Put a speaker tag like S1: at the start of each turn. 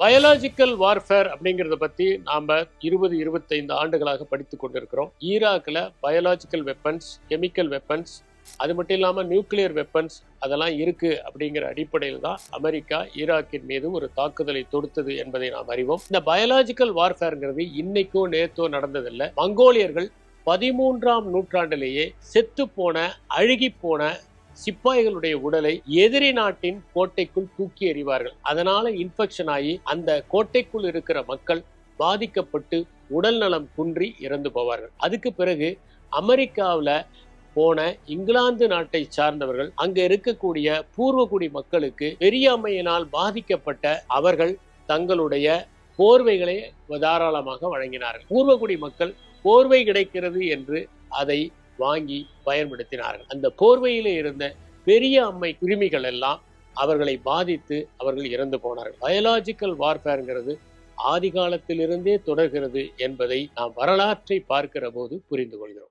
S1: Biological warfare அப்படிங்கிறத பத்தி நாம 20-25 ஆண்டுகளாக படித்து கொண்டிருக்கிறோம். ஈராக்ல பயாலாஜிக்கல் வெப்பன்ஸ், கெமிக்கல் வெப்பன்ஸ், அது மட்டும் இல்லாம நியூக்ளியர் வெப்பன்ஸ் அதெல்லாம் இருக்கு அப்படிங்கிற அடிப்படையில் தான் அமெரிக்கா ஈராக்கின் மீது ஒரு தாக்குதலை தொடுத்தது என்பதை நாம் அறிவோம். இந்த பயாலாஜிக்கல் வார்ஃபேர்ங்கிறது இன்னைக்கோ நேத்தோ நடந்ததில்லை. மங்கோலியர்கள் 13ஆம் நூற்றாண்டிலேயே செத்து போன, அழுகி போன சிப்பாய்களுடைய உடலை எதிரி நாட்டின் கோட்டைக்குள் தூக்கி எறிவார்கள். அதனால இன்ஃபெக்ஷன் ஆகி அந்த கோட்டைக்குள் இருக்கிற மக்கள் பாதிக்கப்பட்டு உடல் நலம் குன்றி இறந்து போவார்கள். அதுக்கு பிறகு அமெரிக்காவில் போன இங்கிலாந்து நாட்டை சார்ந்தவர்கள் அங்க இருக்கக்கூடிய பூர்வகுடி மக்களுக்கு பெரியாமையினால் பாதிக்கப்பட்ட அவர்கள் தங்களுடைய போர்வைகளை தாராளமாக வழங்கினார்கள். பூர்வகுடி மக்கள் போர்வை கிடைக்கிறது என்று அதை வாங்கி பயன்படுத்தினார்கள். அந்த போர்வையிலே இருந்த பெரிய அம்மை கிருமிகள் எல்லாம் அவர்களை பாதித்து அவர்கள் இறந்து போனார்கள். பயாலாஜிக்கல் வார்ஃபேர்ங்கிறது ஆதி காலத்திலிருந்தே தொடர்கிறது என்பதை நாம் வரலாற்றை பார்க்கிற போது புரிந்து கொள்கிறோம்.